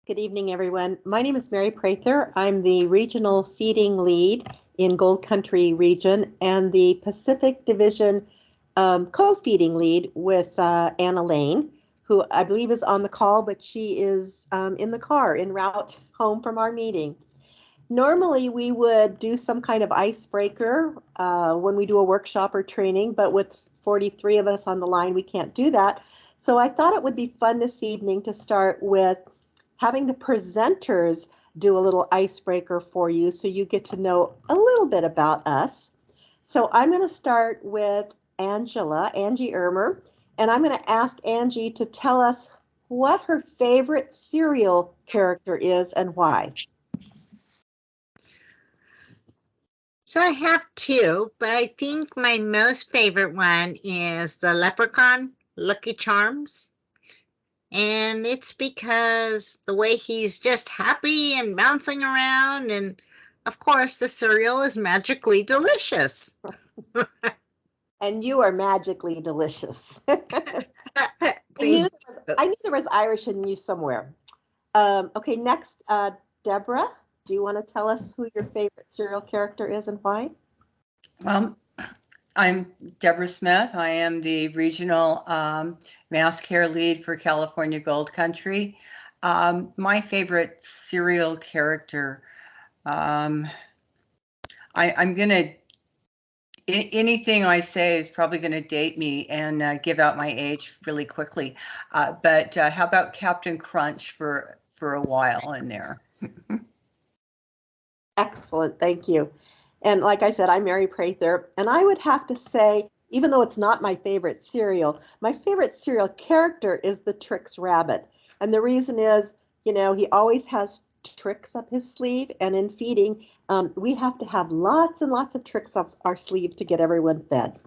Good evening, everyone. My name is Mary Prather. I'm the Regional Feeding Lead in Gold Country Region and the Pacific Division Co-Feeding Lead with Anna Lane, who I believe is on the call, but she is in the car en route home from our meeting. Normally, we would do some kind of icebreaker when we do a workshop or training, but with 43 of us on the line, we can't do that. So I thought it would be fun this evening to start with having the presenters do a little icebreaker for you so you get to know a little bit about us. So I'm going to start with Angie Ermer, and I'm going to ask Angie to tell us what her favorite cereal character is and why. So I have two, but I think my most favorite one is the Leprechaun, Lucky Charms. And it's because the way he's just happy and bouncing around, and of course, the cereal is magically delicious. And you are magically delicious. I knew there was Irish in you somewhere. Okay, next, Deborah, do you want to tell us who your favorite cereal character is and why? I'm Deborah Smith. I am the Regional Mass Care Lead for California Gold Country. My favorite cereal character, I'm going to, anything I say is probably going to date me and give out my age really quickly. But how about Captain Crunch for a while in there? Excellent, thank you. And like I said, I'm Mary Prather, and I would have to say, even though it's not my favorite cereal character is the Trix Rabbit. And the reason is, he always has tricks up his sleeve, and in feeding, we have to have lots and lots of tricks up our sleeve to get everyone fed.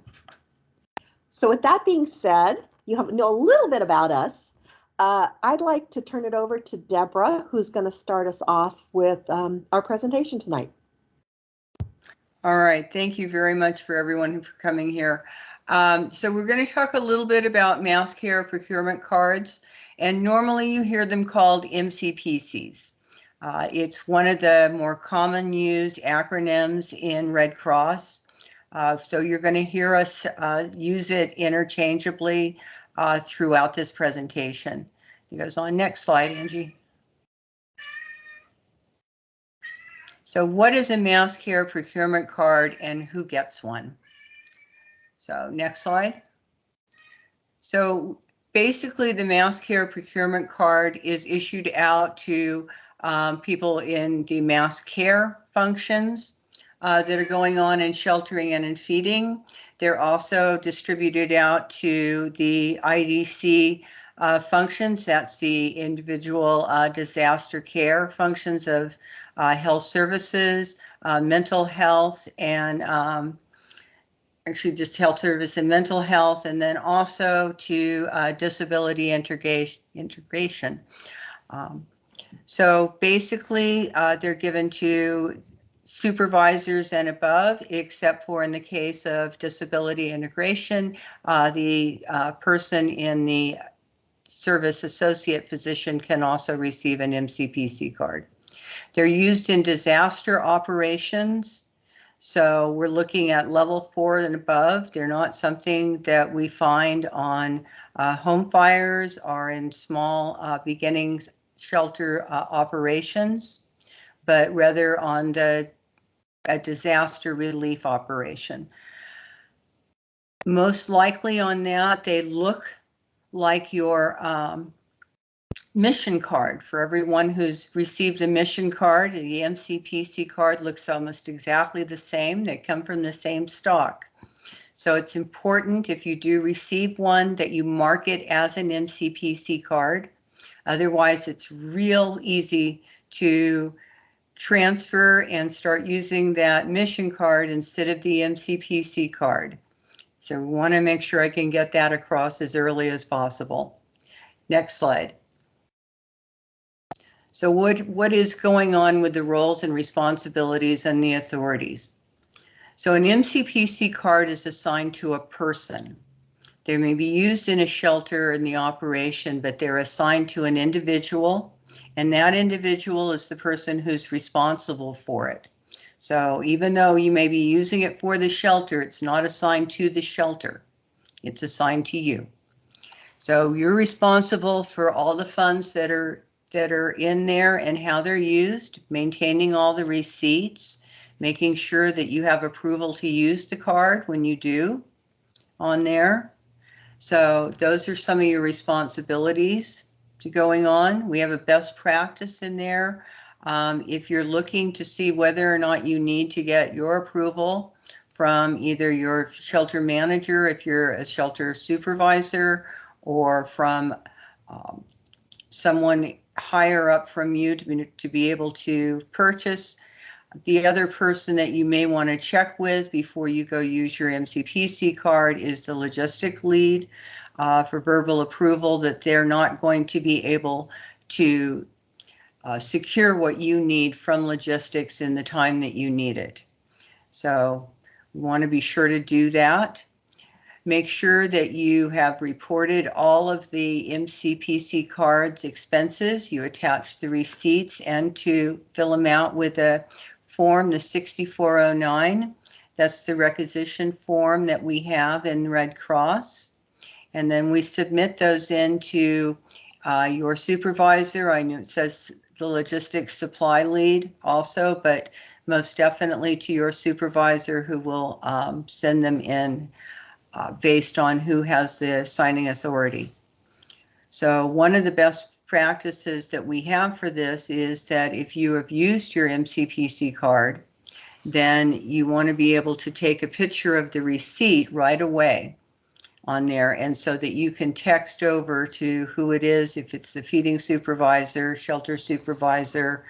So with that being said, you know a little bit about us. I'd like to turn it over to Deborah, who's going to start us off with our presentation tonight. All right, thank you very much for everyone for coming here. So we're going to talk a little bit about mass care procurement cards, and normally you hear them called MCPCs. It's one of the more common used acronyms in Red Cross. So you're going to hear us use it interchangeably throughout this presentation. It goes on. Next slide, Angie. So what is a mass care procurement card and who gets one? So next slide. So basically the mass care procurement card is issued out to people in the mass care functions that are going on in sheltering and in feeding. They're also distributed out to the IDC functions. That's the individual disaster care functions of health services, mental health, and actually just health service and mental health, and then also to disability integration. So basically, they're given to supervisors and above, except for in the case of disability integration, the person in the service associate position can also receive an MCPC card. They're used in disaster operations. So we're looking at level 4 and above. They're not something that we find on home fires or in small beginning shelter operations, but rather on a disaster relief operation. Most likely on that, they look like your mission card. For everyone who's received a mission card, the MCPC card looks almost exactly the same. They come from the same stock. So it's important if you do receive one that you mark it as an MCPC card. Otherwise, it's real easy to transfer and start using that mission card instead of the MCPC card. So we want to make sure I can get that across as early as possible. Next slide. So what is going on with the roles and responsibilities and the authorities? So an MCPC card is assigned to a person. They may be used in a shelter in the operation, but they're assigned to an individual, and that individual is the person who's responsible for it. So even though you may be using it for the shelter, it's not assigned to the shelter. It's assigned to you. So you're responsible for all the funds that are in there and how they're used, maintaining all the receipts, making sure that you have approval to use the card when you do on there. So those are some of your responsibilities to going on. We have a best practice in there. If you're looking to see whether or not you need to get your approval from either your shelter manager, if you're a shelter supervisor, or from someone higher up from you to be able to purchase. The other person that you may want to check with before you go use your MCPC card is the logistic lead for verbal approval that they're not going to be able to secure what you need from logistics in the time that you need it. So we want to be sure to do that. Make sure that you have reported all of the MCPC cards expenses. You attach the receipts and to fill them out with a form, the 6409. That's the requisition form that we have in Red Cross. And then we submit those into your supervisor. I know it says the logistics supply lead also, but most definitely to your supervisor who will send them in based on who has the signing authority. So one of the best practices that we have for this is that if you have used your MCPC card, then you want to be able to take a picture of the receipt right away on there, and so that you can text over to who it is, if it's the feeding supervisor, shelter supervisor,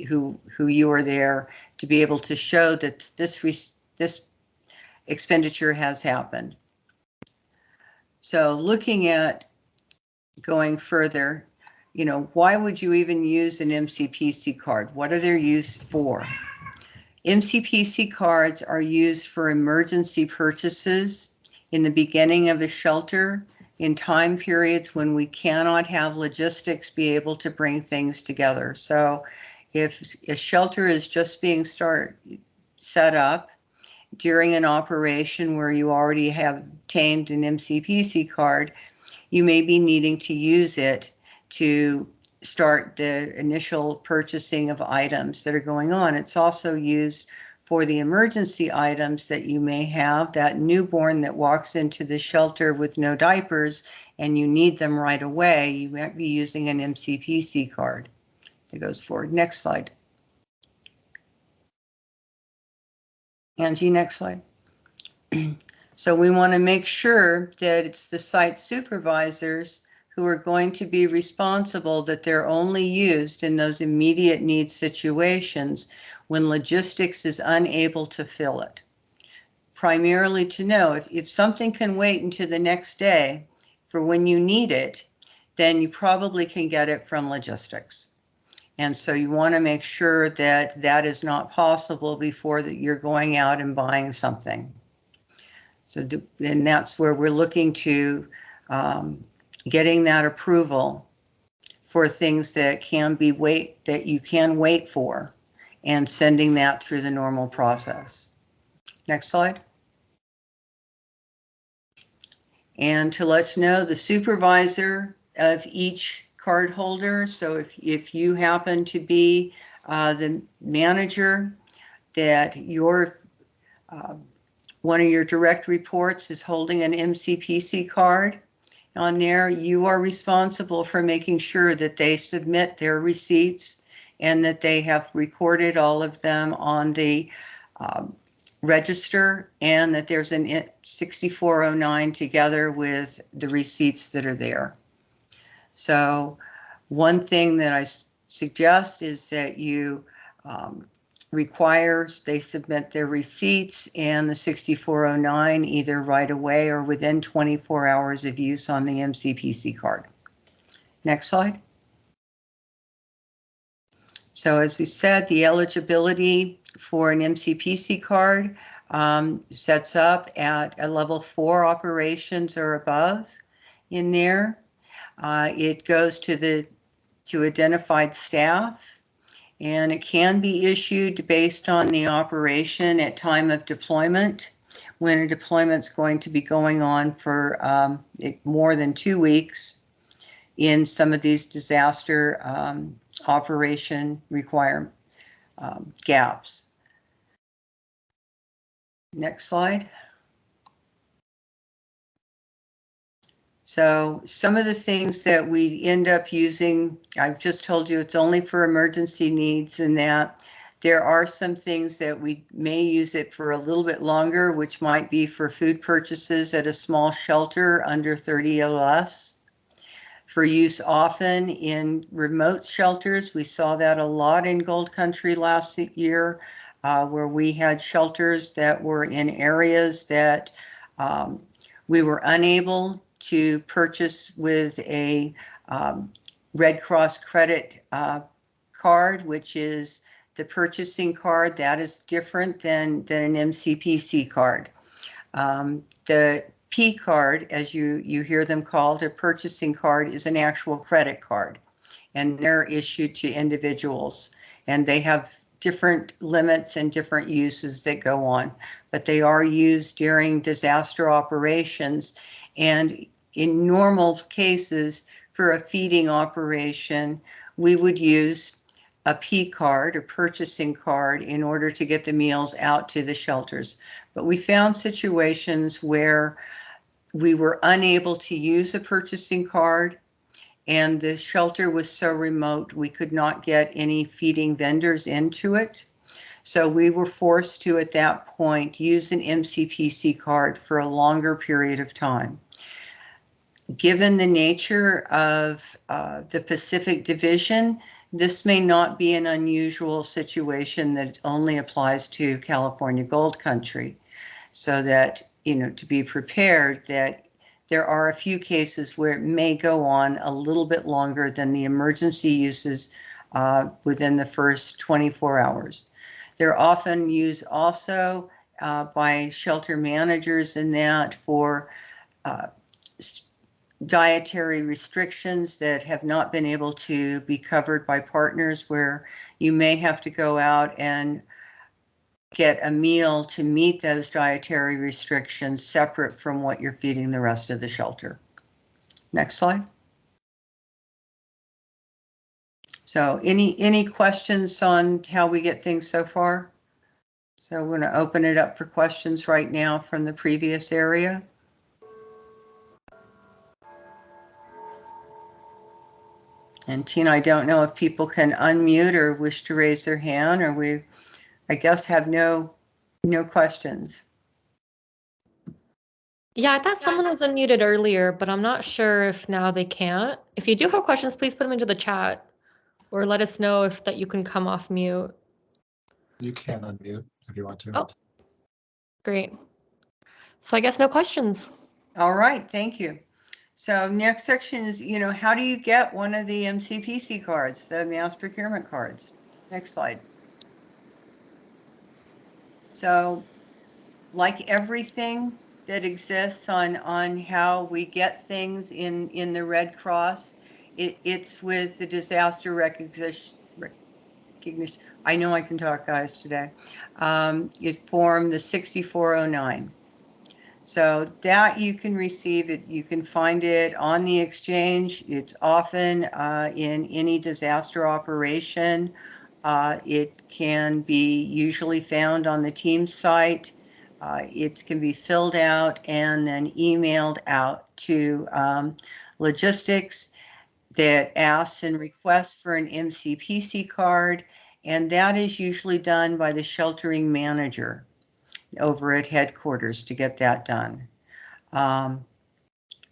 who you are there, to be able to show that this expenditure has happened. So looking at going further, you know, why would you even use an MCPC card? What are they used for? MCPC cards are used for emergency purchases in the beginning of a shelter, in time periods when we cannot have logistics be able to bring things together. So if a shelter is just being set up during an operation where you already have obtained an MCPC card, you may be needing to use it to start the initial purchasing of items that are going on. It's also used for the emergency items that you may have, that newborn that walks into the shelter with no diapers and you need them right away. You might be using an MCPC card that goes forward. Next slide. Angie, next slide. So we want to make sure that it's the site supervisors who are going to be responsible, that they're only used in those immediate need situations when logistics is unable to fill it. Primarily to know if something can wait until the next day for when you need it, then you probably can get it from logistics. And so you want to make sure that that is not possible before that you're going out and buying something. So, and that's where we're looking to getting that approval for things that can be that you can wait for, and sending that through the normal process. Next slide. And to let you know, the supervisor of each card holder, so if you happen to be the manager, that your one of your direct reports is holding an MCPC card on there, you are responsible for making sure that they submit their receipts and that they have recorded all of them on the register, and that there's an 6409 together with the receipts that are there. So one thing that I suggest is that you requires they submit their receipts and the 6409 either right away or within 24 hours of use on the MCPC card. Next slide. So as we said, the eligibility for an MCPC card sets up at a level 4 operations or above in there. It goes to the to identified staff, and it can be issued based on the operation at time of deployment. When a deployment's going to be going on for more than 2 weeks in some of these disaster operation requirement gaps. Next slide. So some of the things that we end up using, I've just told you it's only for emergency needs, and that there are some things that we may use it for a little bit longer, which might be for food purchases at a small shelter under 30 LS. For use often in remote shelters. We saw that a lot in Gold Country last year, where we had shelters that were in areas that we were unable to purchase with a Red Cross credit card, which is the purchasing card. That is different than an MCPC card. The P card, as you hear them called, a purchasing card, is an actual credit card, and they're issued to individuals, and they have different limits and different uses that go on, but they are used during disaster operations. And in normal cases, for a feeding operation, we would use a P card, a purchasing card, in order to get the meals out to the shelters. But we found situations where we were unable to use a purchasing card, and the shelter was so remote we could not get any feeding vendors into it. So we were forced to, at that point, use an MCPC card for a longer period of time. Given the nature of the Pacific Division, this may not be an unusual situation that only applies to California Gold Country. So that, to be prepared that there are a few cases where it may go on a little bit longer than the emergency uses within the first 24 hours. They're often used also by shelter managers in that for dietary restrictions that have not been able to be covered by partners, where you may have to go out and get a meal to meet those dietary restrictions separate from what you're feeding the rest of the shelter. Next slide. So any questions on how we get things so far? So we're going to open it up for questions right now from the previous area. And Tina, I don't know if people can unmute or wish to raise their hand, or we, I guess, have no questions. Yeah, I thought someone was unmuted earlier, but I'm not sure if now they can't. If you do have questions, please put them into the chat, or let us know if that you can come off mute. You can unmute if you want to. Oh, great. So I guess no questions. All right, thank you. So next section is, how do you get one of the MCPC cards, the mass procurement cards? Next slide. So like everything that exists on how we get things in the Red Cross, it's with the disaster recognition. I know I can talk, guys, today. It formed the 6409. So that you can receive it. You can find it on the exchange. It's often in any disaster operation. It can be usually found on the team site. It can be filled out and then emailed out to logistics that asks and requests for an MCPC card, and that is usually done by the sheltering manager over at headquarters to get that done.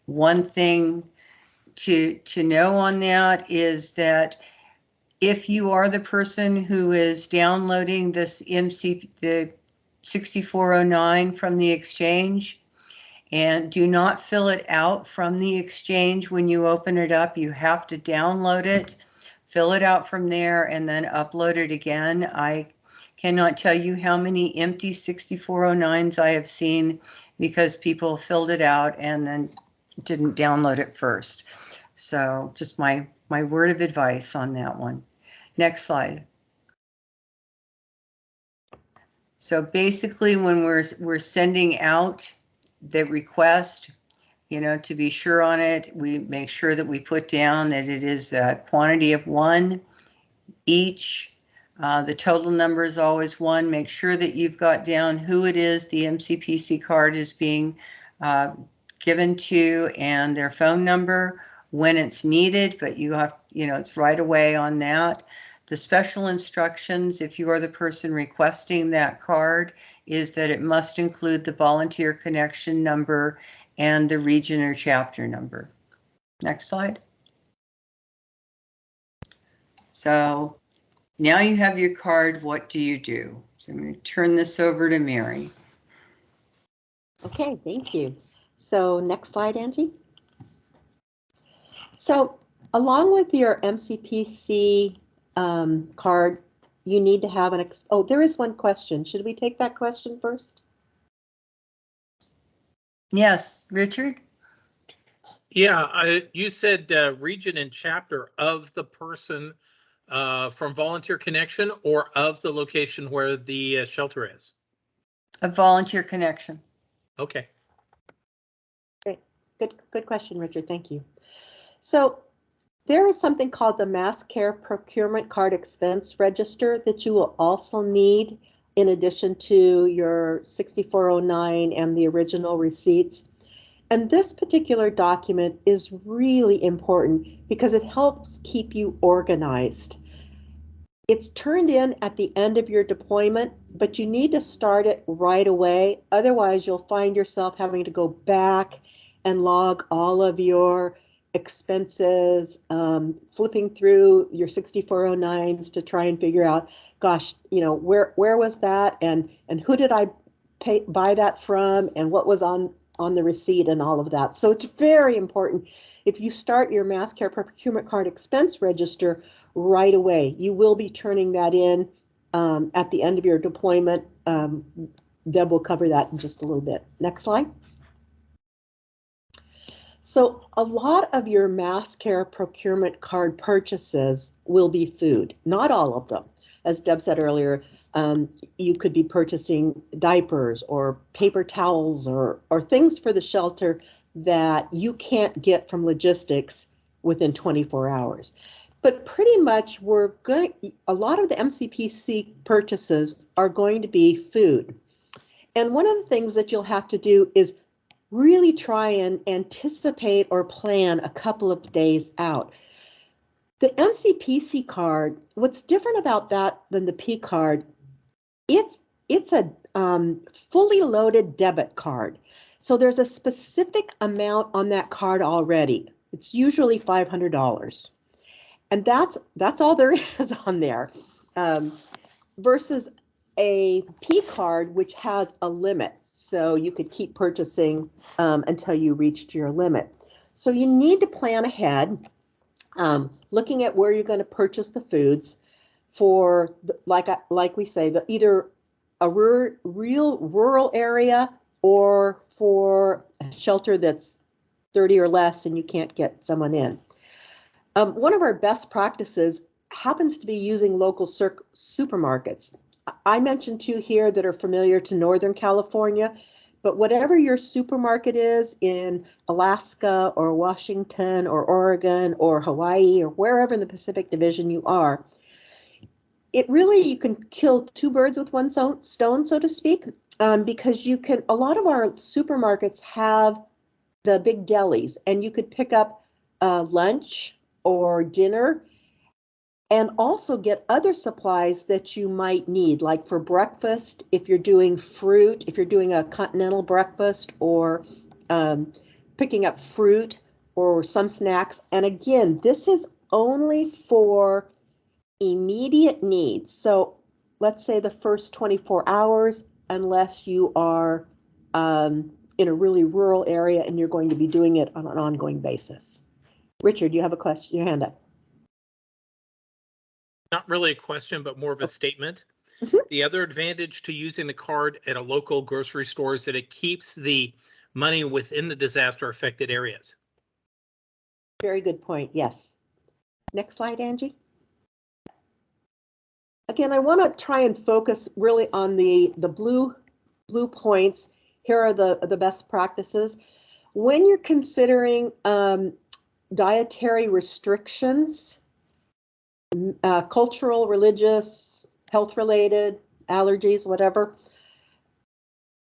One thing to know on that is that if you are the person who is downloading this the 6409 from the exchange, and do not fill it out from the exchange when you open it up. You have to download it, fill it out from there, and then upload it again. I cannot tell you how many empty 6409s I have seen because people filled it out and then didn't download it first. So just my My word of advice on that one. Next slide. So basically, when we're sending out the request, you know, to be sure on it, we make sure that we put down that it is a quantity of 1 each. The total number is always 1. Make sure that you've got down who it is the MCPC card is being given to and their phone number when it's needed, but you have, you know, it's right away on that. The special instructions, if you are the person requesting that card, is that it must include the volunteer connection number and the region or chapter number. Next slide. So now you have your card, what do you do? So I'm going to turn this over to Mary. Okay, thank you. So next slide, Angie. So along with your MCPC card, you need to have an, oh, there is one question. Should we take that question first? Yes, Richard? Yeah, you said region and chapter of the person from Volunteer Connection or of the location where the shelter is? A volunteer connection. Okay. Great, good question, Richard. Thank you. So there is something called the Mass Care Procurement Card Expense Register that you will also need in addition to your 6409 and the original receipts. And this particular document is really important because it helps keep you organized. It's turned in at the end of your deployment, but you need to start it right away. Otherwise, you'll find yourself having to go back and log all of your expenses, flipping through your 6409s to try and figure out, gosh, you know, where was that and who did I buy that from and what was on the receipt and all of that. So it's very important. If you start your Mass Care Procurement Card Expense Register right away, you will be turning that in at the end of your deployment. Deb will cover that in just a little bit. Next slide. So a lot of your Mass Care Procurement Card purchases will be food, not all of them. As Deb said earlier, you could be purchasing diapers or paper towels or things for the shelter that you can't get from logistics within 24 hours. But pretty much a lot of the MCPC purchases are going to be food. And one of the things that you'll have to do is really try and anticipate or plan a couple of days out. The MCPC card, what's different about that than the P card, it's a fully loaded debit card. So there's a specific amount on that card already. It's usually $500. And that's all there is on there, versus a P card, which has a limit. So you could keep purchasing until you reached your limit. So you need to plan ahead, looking at where you're going to purchase the foods for, like we say, either a real rural area or for a shelter that's 30 or less and you can't get someone in. One of our best practices happens to be using local supermarkets. I mentioned two here that are familiar to Northern California, but whatever your supermarket is in Alaska or Washington or Oregon or Hawaii or wherever in the Pacific Division you are, it really, you can kill two birds with one stone, so to speak, because a lot of our supermarkets have the big delis and you could pick up lunch or dinner and also get other supplies that you might need, like for breakfast, if you're doing fruit, if you're doing a continental breakfast, or picking up fruit or some snacks. And again, this is only for immediate needs. So let's say the first 24 hours, unless you are in a really rural area and you're going to be doing it on an ongoing basis. Richard, you have a question, your hand up. Not really a question, but more of a statement. The other advantage to using the card at a local grocery store is that it keeps the money within the disaster affected areas. Very good point. Yes. Next slide, Angie. Again, I want to try and focus really on the blue points. Here are the best practices. When you're considering dietary restrictions, cultural, religious, health-related, allergies, whatever,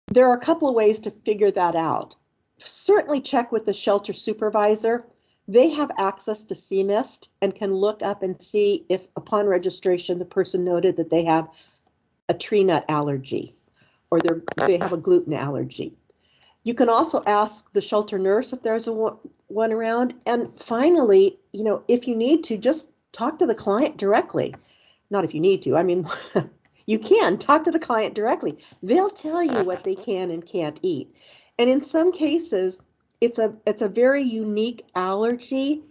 there are a couple of ways to figure that out. Certainly check with the shelter supervisor. They have access to CMIST and can look up and see if upon registration the person noted that they have a tree nut allergy or they have a gluten allergy. You can also ask the shelter nurse if there's one around. And finally, if you need to, just talk to the client directly. Not if you need to, I mean, you can talk to the client directly. They'll tell you what they can and can't eat. And in some cases, it's a very unique allergy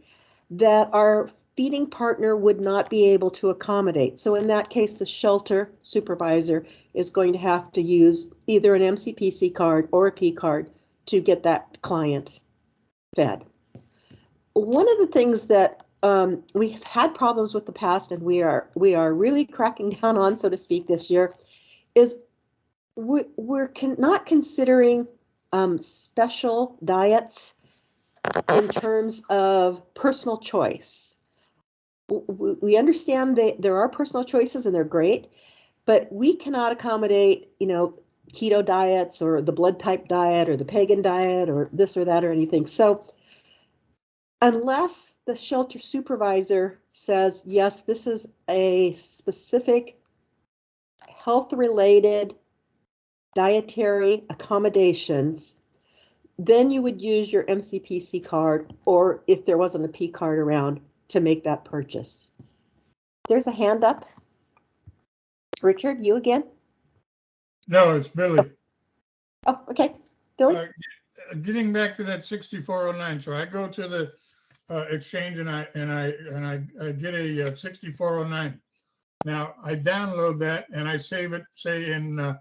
that our feeding partner would not be able to accommodate. So in that case, the shelter supervisor is going to have to use either an MCPC card or a P card to get that client fed. One of the things that we've had problems with the past, and we are really cracking down on, so to speak, this year, is we're not considering special diets in terms of personal choice. We understand that there are personal choices and they're great, but we cannot accommodate, keto diets or the blood type diet or the pagan diet or this or that or anything. So unless the shelter supervisor says, yes, this is a specific health-related dietary accommodations, then you would use your MCPC card, or if there wasn't a P card around, to make that purchase. There's a hand up. Richard, you again? No, it's Billy. Oh, okay. Billy? Getting back to that 6409, so I go to the exchange and I get a 6409. Now I download that and I save it, say in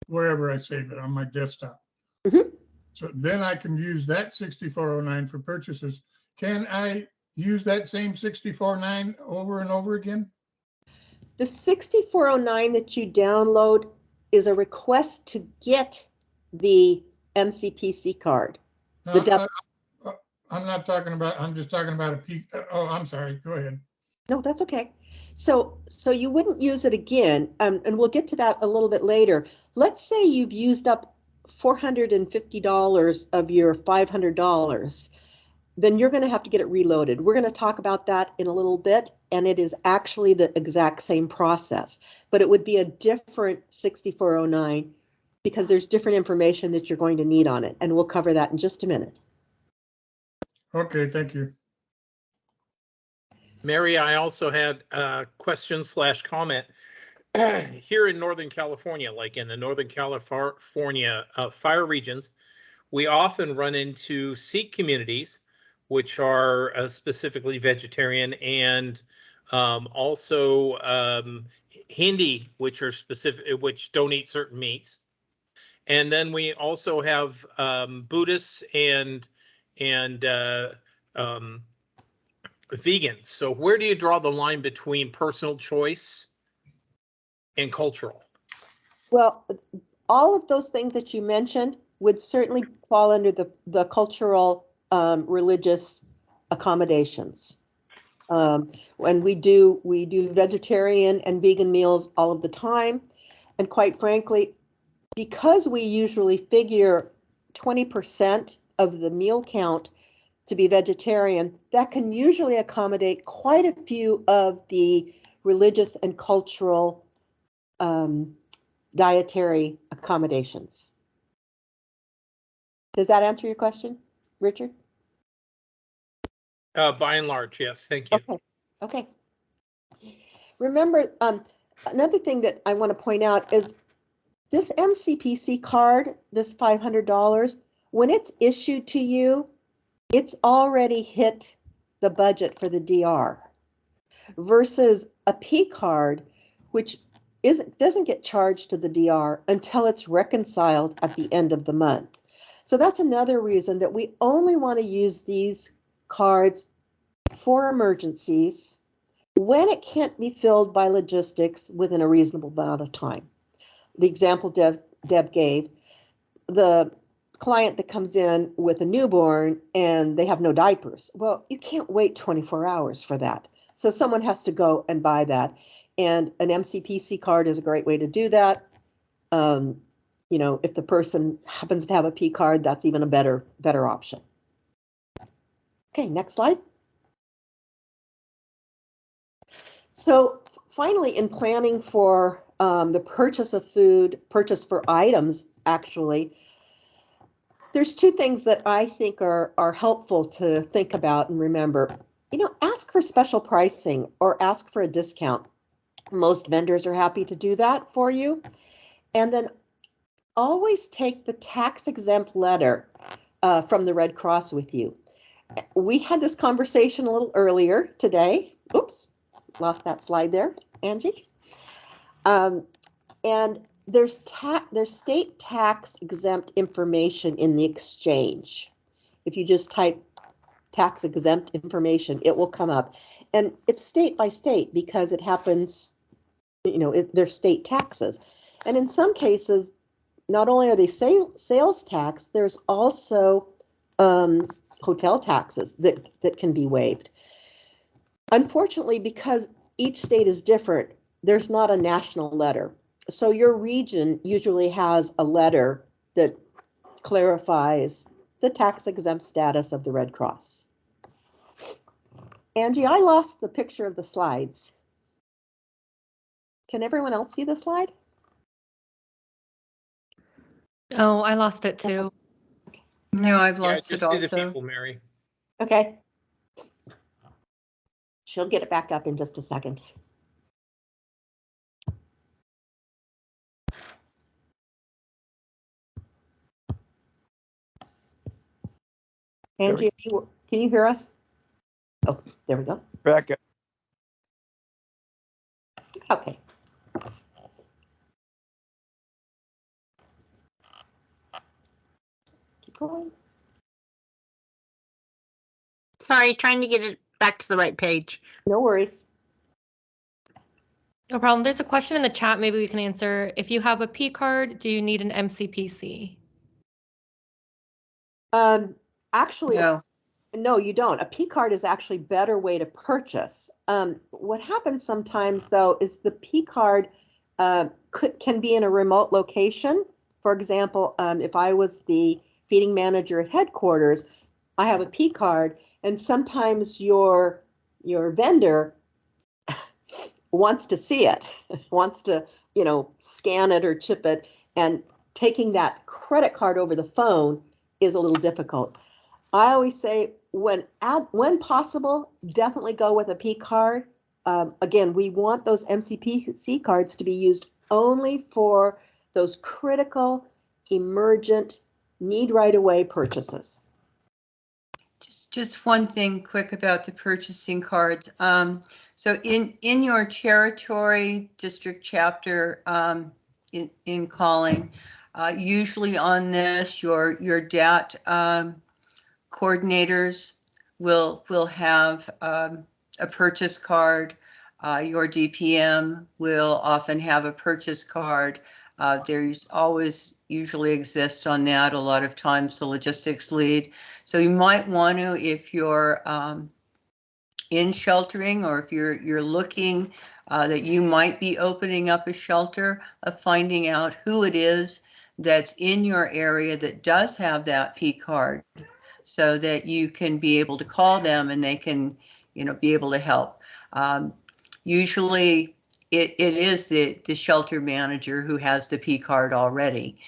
wherever I save it on my desktop. Mm-hmm. So then I can use that 6409 for purchases. Can I use that same 6409 over and over again? The 6409 that you download is a request to get the MCPC card. I'm not talking about, I'm just talking about a P. Oh, I'm sorry. Go ahead. No, that's okay. So you wouldn't use it again, and we'll get to that a little bit later. Let's say you've used up $450 of your $500. Then you're going to have to get it reloaded. We're going to talk about that in a little bit, and it is actually the exact same process, but it would be a different 6409 because there's different information that you're going to need on it, and we'll cover that in just a minute. Okay, thank you. Mary, I also had a question/comment. Here in Northern California, like in the Northern California fire regions, we often run into Sikh communities, which are specifically vegetarian, and also Hindi, which are specific, which don't eat certain meats. And then we also have Buddhists and vegans. So where do you draw the line between personal choice and cultural? Well, all of those things that you mentioned would certainly fall under the cultural religious accommodations. And we do vegetarian and vegan meals all of the time. And quite frankly, because we usually figure 20% of the meal count to be vegetarian, that can usually accommodate quite a few of the religious and cultural dietary accommodations. Does that answer your question, Richard? By and large, yes. Thank you. Okay. Remember, another thing that I want to point out is this MCPC card, this $500, when it's issued to you, it's already hit the budget for the DR versus a P card, which doesn't get charged to the DR until it's reconciled at the end of the month. So that's another reason that we only want to use these cards for emergencies when it can't be filled by logistics within a reasonable amount of time. The example Deb gave, the client that comes in with a newborn and they have no diapers. Well, you can't wait 24 hours for that. So someone has to go and buy that. And an MCPC card is a great way to do that. You know, if the person happens to have a P card, that's even a better option. Okay, next slide. So finally, in planning for the purchase of food, purchase for items, actually, there's two things that I think are helpful to think about and remember. You know, ask for special pricing or ask for a discount. Most vendors are happy to do that for you. And then always take the tax exempt letter from the Red Cross with you. We had this conversation a little earlier today. Oops, lost that slide there, Angie. And there's state tax exempt information in the exchange. If you just type tax exempt information, it will come up. And it's state by state because it happens, you know, they're state taxes. And in some cases, not only are they sales tax, there's also hotel taxes that can be waived. Unfortunately, because each state is different, there's not a national letter. So your region usually has a letter that clarifies the tax exempt status of the Red Cross. Angie, I lost the picture of the slides. Can everyone else see the slide? Oh, I lost it too. No, I've Yeah, lost it just see the also. people, Mary. Okay. She'll get it back up in just a second. Angie, can you hear us? Oh, there we go. Back up. Okay. Keep going. Sorry, trying to get it back to the right page. No worries. No problem. There's a question in the chat maybe we can answer. If you have a P card, do you need an MCPC? Actually, No, no, you don't. A P card is actually a better way to purchase. What happens sometimes, though, is the P card can be in a remote location. For example, if I was the feeding manager at headquarters, I have a P card, and sometimes your vendor wants to see it, wants to, you know, scan it or chip it, and taking that credit card over the phone is a little difficult. I always say when possible, definitely go with a P card. Again, we want those MCPC cards to be used only for those critical, emergent, need right away purchases. just one thing quick about the purchasing cards. So in your territory district chapter in calling, usually on this, your DAT coordinators will have a purchase card. Your DPM will often have a purchase card. There's always usually exists on that a lot of times the logistics lead. So you might want to, if you're in sheltering or if you're looking that you might be opening up a shelter, of finding out who it is that's in your area that does have that P card, so that you can be able to call them and they can, you know, be able to help. Usually it is the shelter manager who has the P card already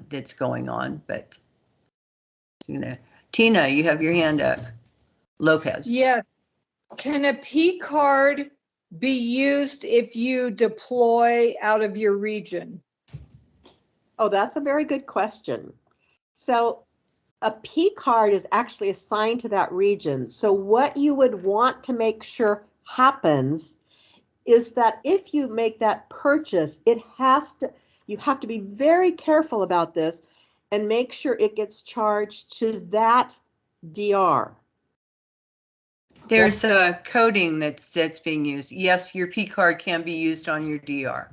that's going on, but Tina, you have your hand up. Lopez. Yes. Can a P card be used if you deploy out of your region? Oh, that's a very good question. So a P card is actually assigned to that region. So what you would want to make sure happens is that if you make that purchase, you have to be very careful about this and make sure it gets charged to that DR. There's a coding that's being used. Yes, your P card can be used on your DR,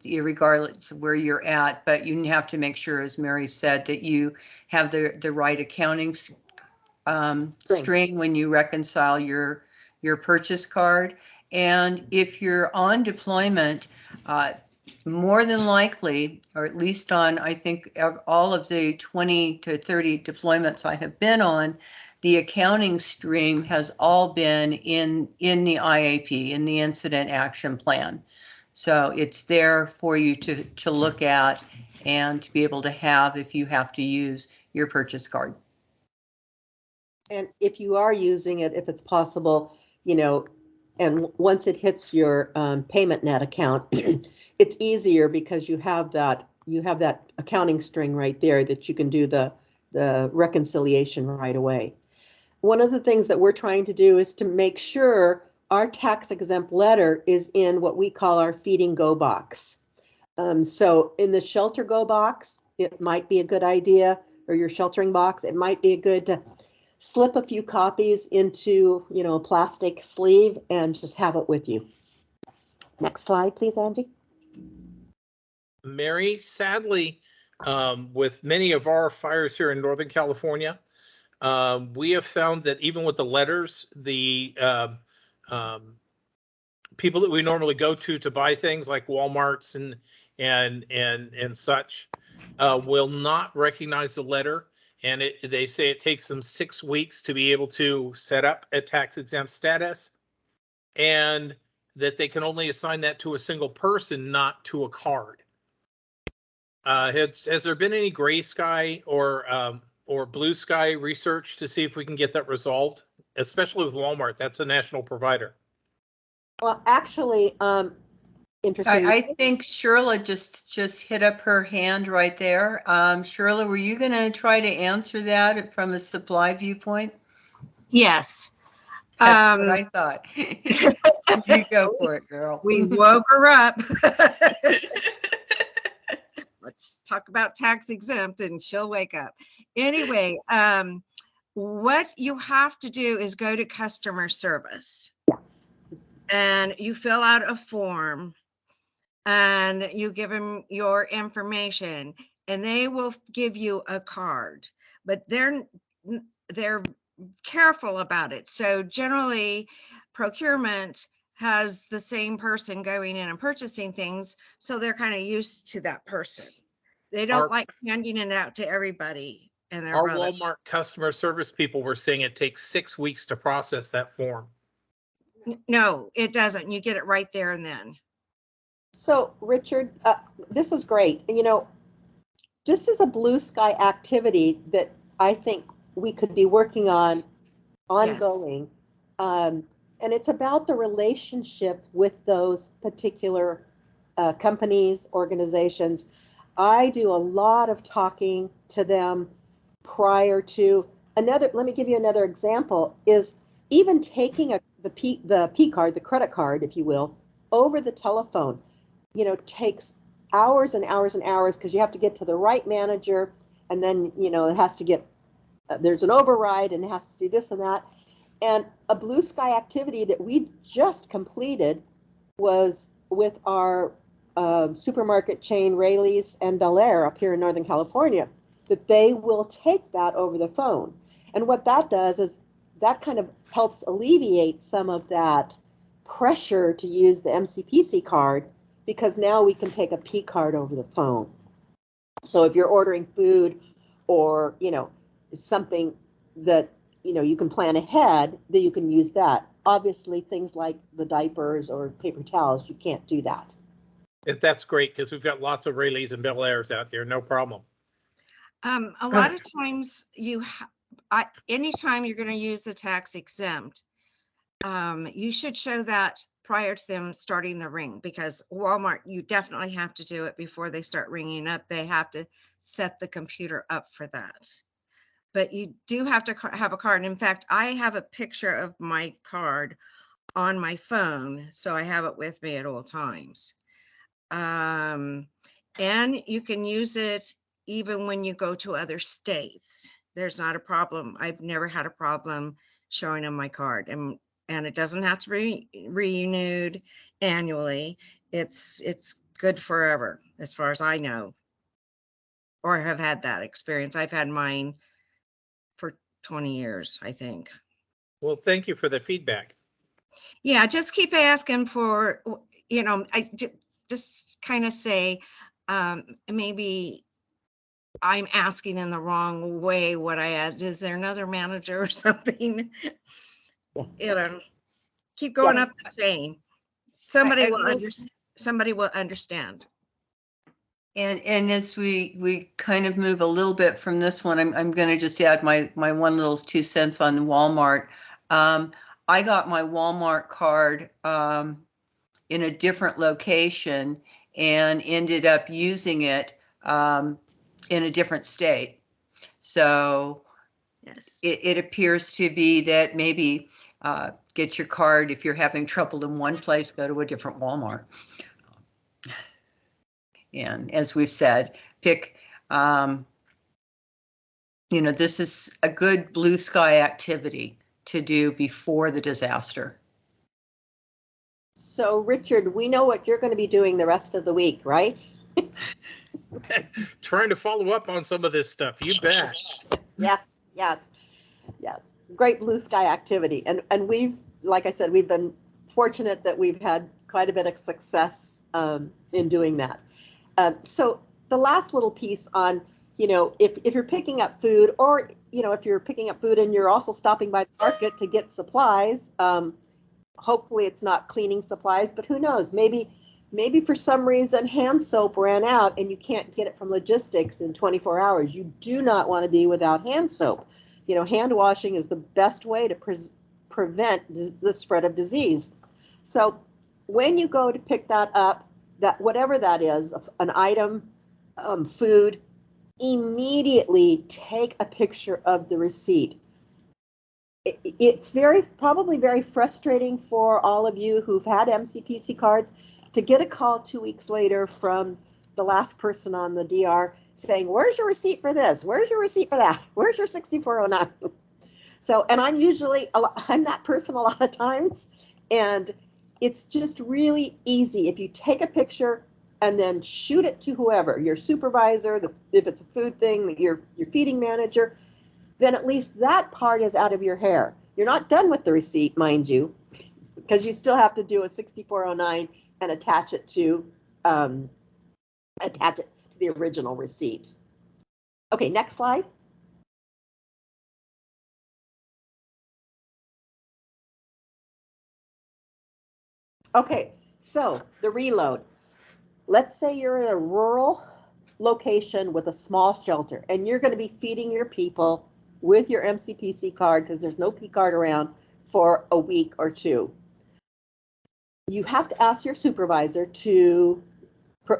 regardless of where you're at, but you have to make sure, as Mary said, that you have the right accounting string when you reconcile your purchase card. And if you're on deployment, more than likely, or at least on, I think, all of the 20 to 30 deployments I have been on, the accounting stream has all been in the IAP, in the Incident Action Plan. So it's there for you to look at and to be able to have if you have to use your purchase card. And if you are using it, if it's possible, and once it hits your payment net account, it's easier because you have that accounting string right there that you can do the reconciliation right away. One of the things that we're trying to do is to make sure our tax exempt letter is in what we call our feeding go box. So in the shelter go box, it might be a good idea, or your sheltering box, it might be good to slip a few copies into, a plastic sleeve and just have it with you. Next slide, please, Angie. Mary, sadly, with many of our fires here in Northern California, we have found that even with the letters, the people that we normally go to buy things like Walmarts and such will not recognize the letter. And they say it takes them 6 weeks to be able to set up a tax exempt status, and that they can only assign that to a single person, not to a card. Has there been any gray sky or blue sky research to see if we can get that resolved, especially with Walmart? That's a national provider. Well, actually, interesting. I think Shirla just hit up her hand right there. Shirla, were you going to try to answer that from a supply viewpoint? Yes. That's what I thought. You go for it, girl. We woke her up. Let's talk about tax exempt and she'll wake up. Anyway, what you have to do is go to customer service. Yes. And you fill out a form and you give them your information and they will give you a card, but they're careful about it. So generally procurement has the same person going in and purchasing things, so they're kind of used to that person. They don't like handing it out to everybody and their brother. Walmart customer service people were saying it takes 6 weeks to process that form. No, it doesn't. You get it right there and then. So, Richard, this is great. This is a blue sky activity that I think we could be working on ongoing. Yes. And it's about the relationship with those particular companies, organizations. I do a lot of talking to them prior to let me give you another example, is even taking the P card, the credit card, if you will, over the telephone, takes hours and hours and hours because you have to get to the right manager, and then, it has to get, there's an override and it has to do this and that. And a blue sky activity that we just completed was with our supermarket chain Rayleigh's and Bel Air up here in Northern California, that they will take that over the phone. And what that does is that kind of helps alleviate some of that pressure to use the MCPC card, because now we can take a P card over the phone. So if you're ordering food or, something that, you can plan ahead, that you can use that. Obviously, things like the diapers or paper towels, you can't do that. That's great, because we've got lots of Rayleigh's and Bel Airs out there, no problem. A lot of times anytime you're going to use the tax exempt, you should show that prior to them starting the ring, because Walmart, you definitely have to do it before they start ringing up. They have to set the computer up for that. But you do have to have a card. In fact, I have a picture of my card on my phone, so I have it with me at all times. And you can use it even when you go to other states. There's not a problem. I've never had a problem showing them my card, and it doesn't have to be renewed annually. It's good forever, as far as I know, or have had that experience. I've had mine for 20 years, I think. Well, thank you for the feedback. Yeah, just keep asking for, just kind of say, maybe I'm asking in the wrong way what I asked. Is there another manager or something? Keep going up the chain. Somebody will understand. And as we kind of move a little bit from this one, I'm going to just add my one little 2 cents on Walmart. I got my Walmart card in a different location and ended up using it in a different state. So yes, it appears to be that maybe get your card, if you're having trouble in one place, go to a different Walmart. And as we've said, pick, this is a good blue sky activity to do before the disaster. So Richard, we know what you're going to be doing the rest of the week, right? Trying to follow up on some of this stuff. You bet. Yeah, yes. Great blue sky activity. And we've, like I said, we've been fortunate that we've had quite a bit of success in doing that. So the last little piece on, if you're picking up food, or, if you're picking up food and you're also stopping by the market to get supplies, hopefully it's not cleaning supplies, but who knows, maybe for some reason hand soap ran out and you can't get it from logistics in 24 hours. You do not want to be without hand soap. Hand washing is the best way to prevent the spread of disease. So when you go to pick that up, that whatever that is, an item, food, immediately take a picture of the receipt. It's probably very frustrating for all of you who've had MCPC cards to get a call 2 weeks later from the last person on the DR saying, where's your receipt for this? Where's your receipt for that? Where's your 6409? So, and I'm that person a lot of times. And it's just really easy. If you take a picture and then shoot it to whoever, your supervisor, if it's a food thing, your feeding manager, then at least that part is out of your hair. You're not done with the receipt, mind you, because you still have to do a 6409 and attach it to the original receipt. Okay, next slide. Okay, so the reload. Let's say you're in a rural location with a small shelter and you're going to be feeding your people with your MCPC card because there's no P card around for a week or two. You have to ask your supervisor to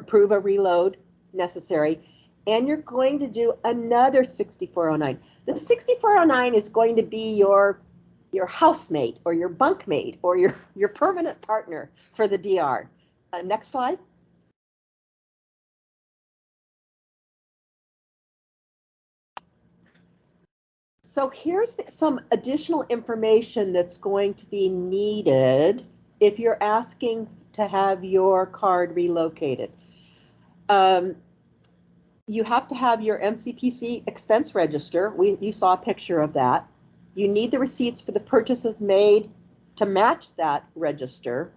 prove a reload necessary, and you're going to do another 6409. The 6409 is going to be your housemate or your bunkmate or your permanent partner for the DR. Next slide. So here's some additional information that's going to be needed if you're asking to have your card relocated. You have to have your MCPC expense register. You saw a picture of that. You need the receipts for the purchases made to match that register.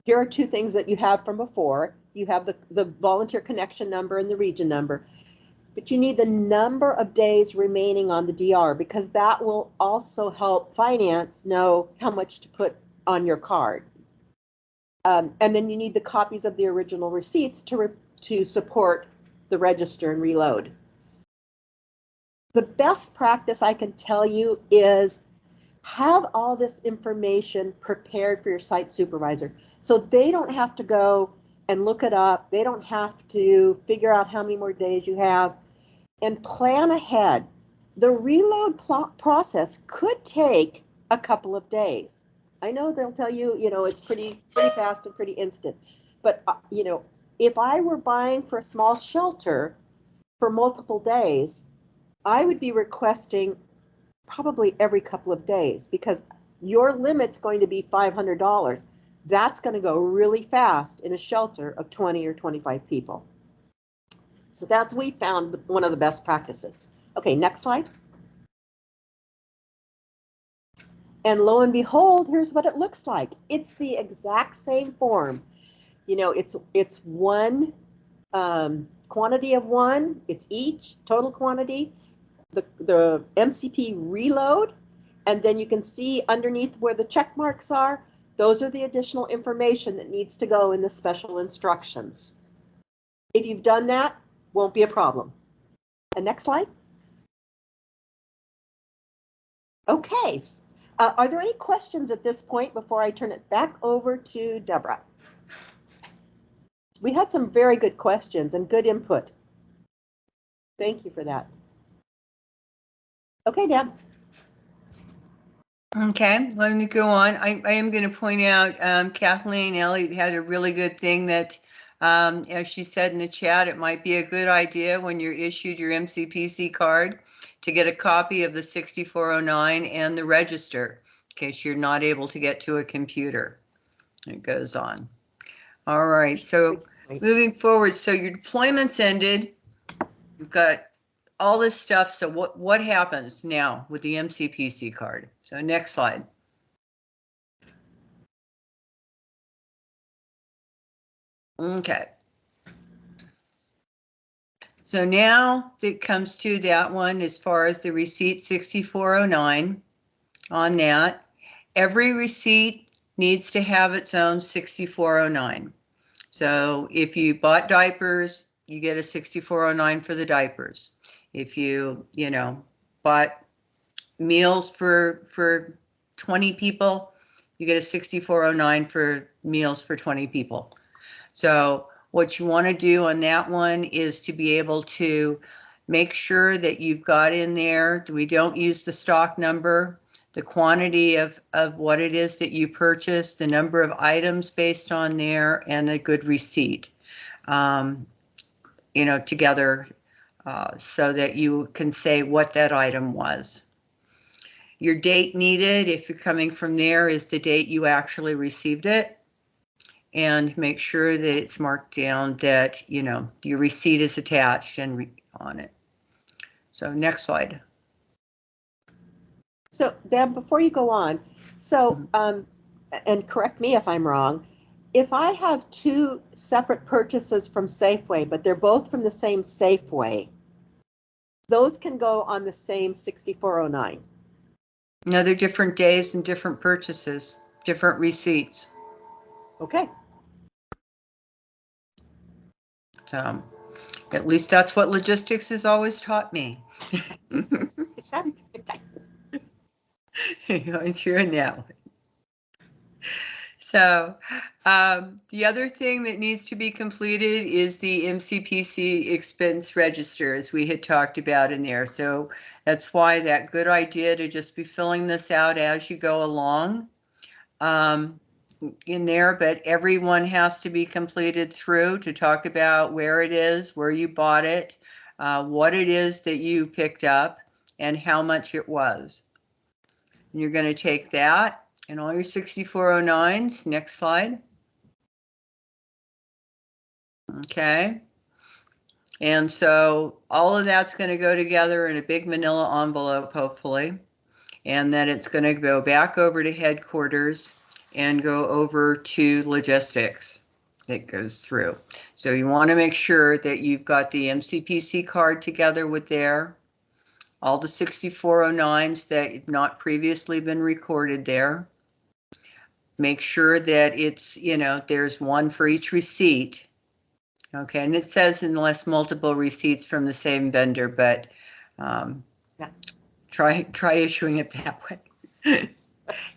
Here are 2 things that you have from before. You have the volunteer connection number and the region number. But you need the number of days remaining on the DR because that will also help finance know how much to put on your card. And then you need the copies of the original receipts to support the register and reload. The best practice I can tell you is have all this information prepared for your site supervisor so they don't have to go and look it up. They don't have to figure out how many more days you have. And plan ahead. The reload process could take a couple of days. I know they'll tell you, it's pretty fast and pretty instant. But, if I were buying for a small shelter for multiple days, I would be requesting probably every couple of days, because your limit's going to be $500. That's going to go really fast in a shelter of 20 or 25 people. So that's, we found, one of the best practices. Okay, next slide. And lo and behold, here's what it looks like. It's the exact same form. You know, it's one quantity of one. It's each total quantity. The MCP reload, and then you can see underneath where the check marks are. Those are the additional information that needs to go in the special instructions. If you've done that, won't be a problem. And next slide. Okay. Are there any questions at this point before I turn it back over to Deborah? We had some very good questions and good input. Thank you for that. Okay, Deb. Okay, let me go on. I am going to point out Kathleen Elliott had a really good thing that, as she said in the chat, it might be a good idea when you're issued your MCPC card to get a copy of the 6409 and the register in case you're not able to get to a computer. It goes on. All right, so moving forward, so your deployment's ended. You've got all this stuff. So what happens now with the MCPC card? So next slide. Okay. So now it comes to that one as far as the receipt 6409 on that. Every receipt needs to have its own 6409. So if you bought diapers, you get a 6409 for the diapers. If you bought meals for 20 people, you get a 6409 for meals for 20 people. So what you want to do on that one is to be able to make sure that you've got in there, we don't use the stock number, the quantity of what it is that you purchased, the number of items based on there, and a good receipt, together so that you can say what that item was. Your date needed, if you're coming from there, is the date you actually received it. And make sure that it's marked down that, your receipt is attached and on it. So next slide. So Deb, before you go on, and correct me if I'm wrong, if I have two separate purchases from Safeway, but they're both from the same Safeway, those can go on the same 6409. No, they're different days and different purchases, different receipts. Okay. So at least that's what logistics has always taught me. Going through in that one. So the other thing that needs to be completed is the MCPC expense register, as we had talked about in there. So that's why that good idea to just be filling this out as you go along in there, but everyone has to be completed through to talk about where it is, where you bought it, what it is that you picked up, and how much it was. And you're going to take that and all your 6409s. Next slide. Okay. And so all of that's going to go together in a big manila envelope, hopefully. And then it's going to go back over to headquarters and go over to logistics that goes through. So you want to make sure that you've got the MCPC card together with there, all the 6409s that have not previously been recorded there. Make sure that it's, there's one for each receipt. Okay, and it says unless multiple receipts from the same vendor, but try issuing it that way.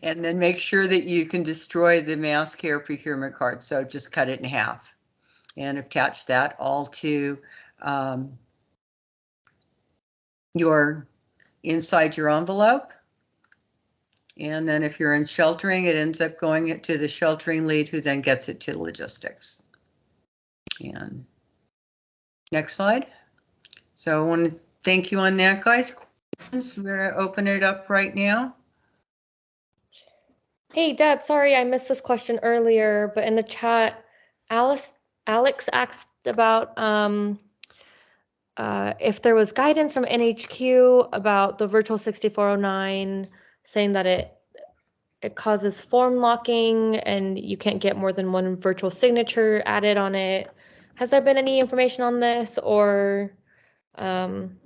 And then make sure that you can destroy the mass care procurement card. So just cut it in half and attach that all to inside your envelope. And then if you're in sheltering, it ends up going to the sheltering lead, who then gets it to logistics. And next slide. So I want to thank you on that, guys. We're going to open it up right now. Hey, Deb, sorry I missed this question earlier, but in the chat, Alex asked about if there was guidance from NHQ about the virtual 6409, saying that it causes form locking and you can't get more than one virtual signature added on it. Has there been any information on this, or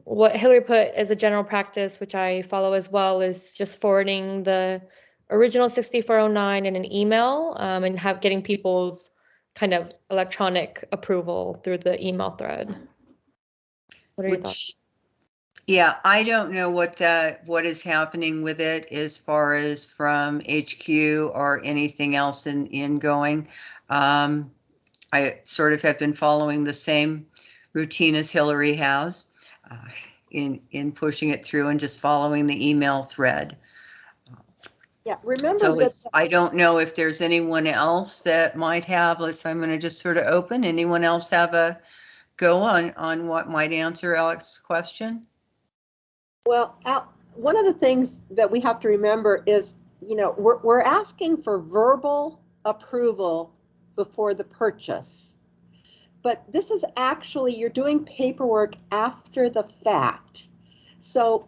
what Hillary put as a general practice, which I follow as well, is just forwarding the original 6409 in an email and getting people's kind of electronic approval through the email thread. What are your thoughts? Yeah, I don't know what is happening with it as far as from HQ or anything else in going. I sort of have been following the same routine as Hillary has in pushing it through and just following the email thread. Yeah, remember So that. I don't know if there's anyone else that might have, I'm going to just sort of open. Anyone else have a go on what might answer Alex's question? Well, one of the things that we have to remember is, we're asking for verbal approval before the purchase. But this is actually, you're doing paperwork after the fact. So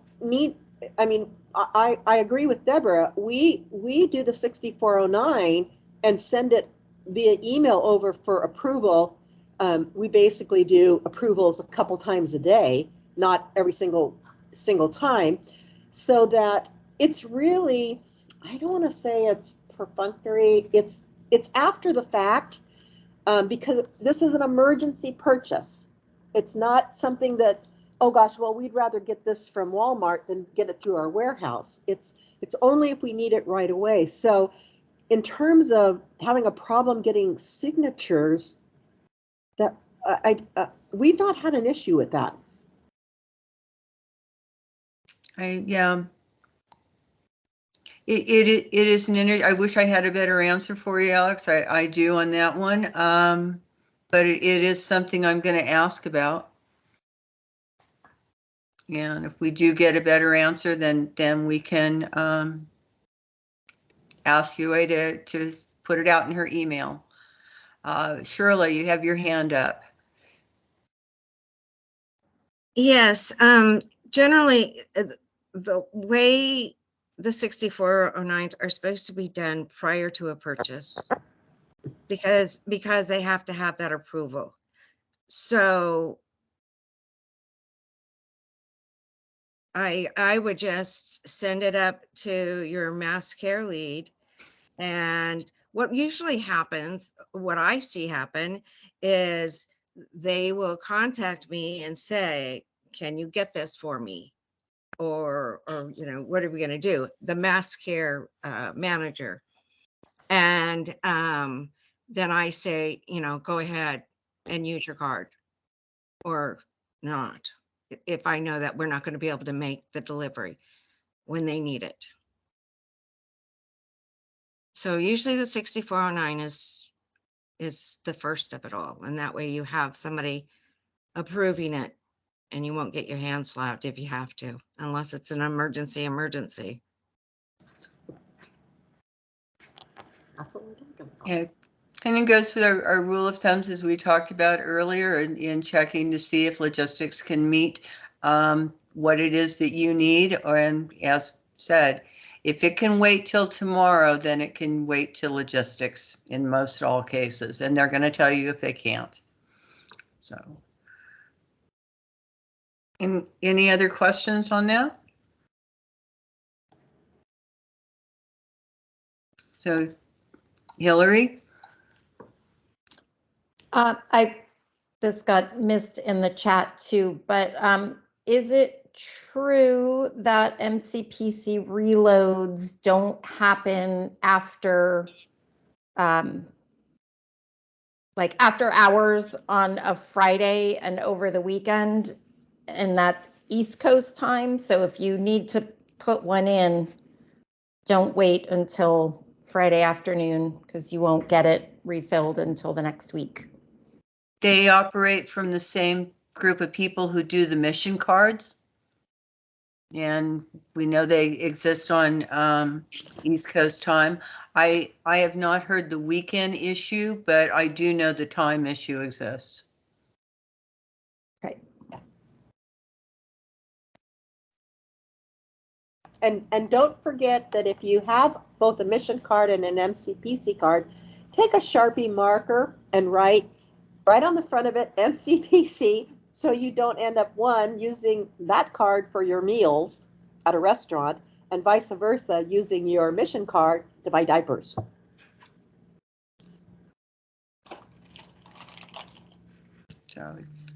I agree with Deborah. We do the 6409 and send it via email over for approval. We basically do approvals a couple times a day, not every single time, so that it's really, I don't want to say it's perfunctory. It's after the fact, because this is an emergency purchase. It's not something that, oh gosh, well, we'd rather get this from Walmart than get it through our warehouse. It's only if we need it right away. So in terms of having a problem getting signatures, that we've not had an issue with that. Yeah. It is I wish I had a better answer for you, Alex. I do on that one. But it is something I'm going to ask about. And if we do get a better answer, then we can ask you to put it out in her email. Shirley, you have your hand up. Yes, generally, the way the 6409s are supposed to be done prior to a purchase, because they have to have that approval. So I would just send it up to your mass care lead. And what usually happens, what I see happen, is they will contact me and say, can you get this for me? Or what are we going to do? The mass care manager. And then I say, go ahead and use your card or not, if I know that we're not going to be able to make the delivery when they need it. So usually the 6409 is the first of it all. And that way you have somebody approving it and you won't get your hands slapped if you have to, unless it's an emergency. That's what we're talking about. Yeah, kind of goes with our rule of thumbs as we talked about earlier in checking to see if logistics can meet what it is that you need. And as said, if it can wait till tomorrow, then it can wait till logistics in most all cases. And they're going to tell you if they can't. So, any other questions on that? So, Hillary? This got missed in the chat too, but is it true that MCPC reloads don't happen after after hours on a Friday and over the weekend, and that's East Coast time? So if you need to put one in, don't wait until Friday afternoon, because you won't get it refilled until the next week. They operate from the same group of people who do the mission cards. And we know they exist on East Coast time. I have not heard the weekend issue, but I do know the time issue exists. Right. And don't forget that if you have both a mission card and an MCPC card, take a Sharpie marker and write right on the front of it MCPC, so you don't end up using that card for your meals at a restaurant and vice versa, using your mission card to buy diapers. So it's,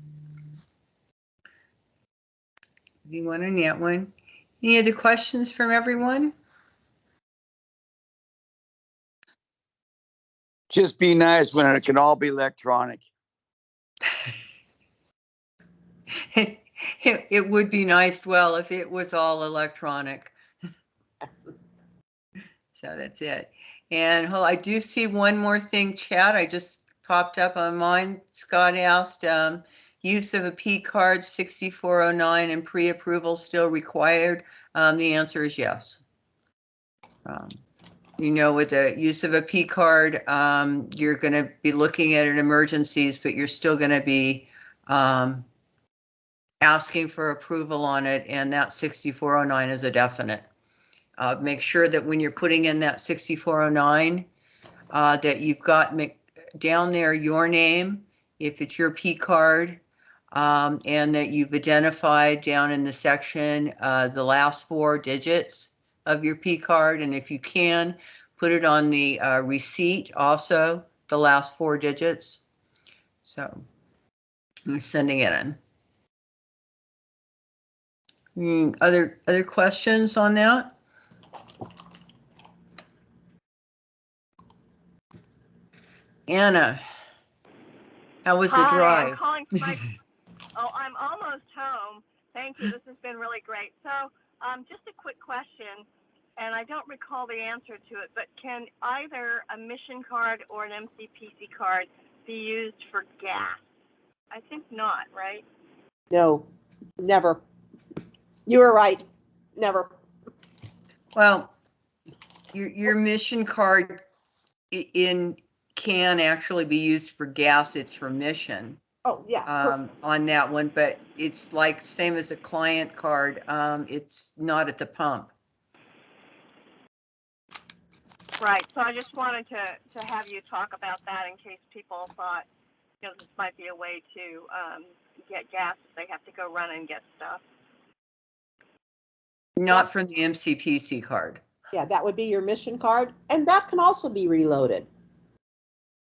you want on that one. Any other questions from everyone? Just be nice when it can all be electronic. It would be nice, well, if it was all electronic. So that's it. And I do see one more thing, chat. I just popped up on mine. Scott asked, use of a P card 6409 and pre-approval still required? The answer is yes. You know, with the use of a P card, you're going to be looking at emergencies, but you're still going to be asking for approval on it, and that 6409 is a definite. Make sure that when you're putting in that 6409, that you've got down there your name, if it's your P card, and that you've identified down in the section the last 4 digits of your P card, and if you can, put it on the receipt also, the last 4 digits. So I'm sending it in. Other questions on that? Anna, how was the Hi, drive? I'm calling I'm almost home. Thank you. This has been really great. So, just a quick question, and I don't recall the answer to it, but can either a mission card or an MCPC card be used for gas? I think not, right? No, never. You were right. Never. Well, your mission card can actually be used for gas. It's for mission. Oh, yeah. On that one, but it's like same as a client card. It's not at the pump. Right. So I just wanted to have you talk about that in case people thought, this might be a way to get gas if they have to go run and get stuff. Not from the MCPC card. Yeah, that would be your mission card, and that can also be reloaded.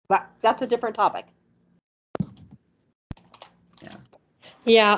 But that's a different topic. Yeah,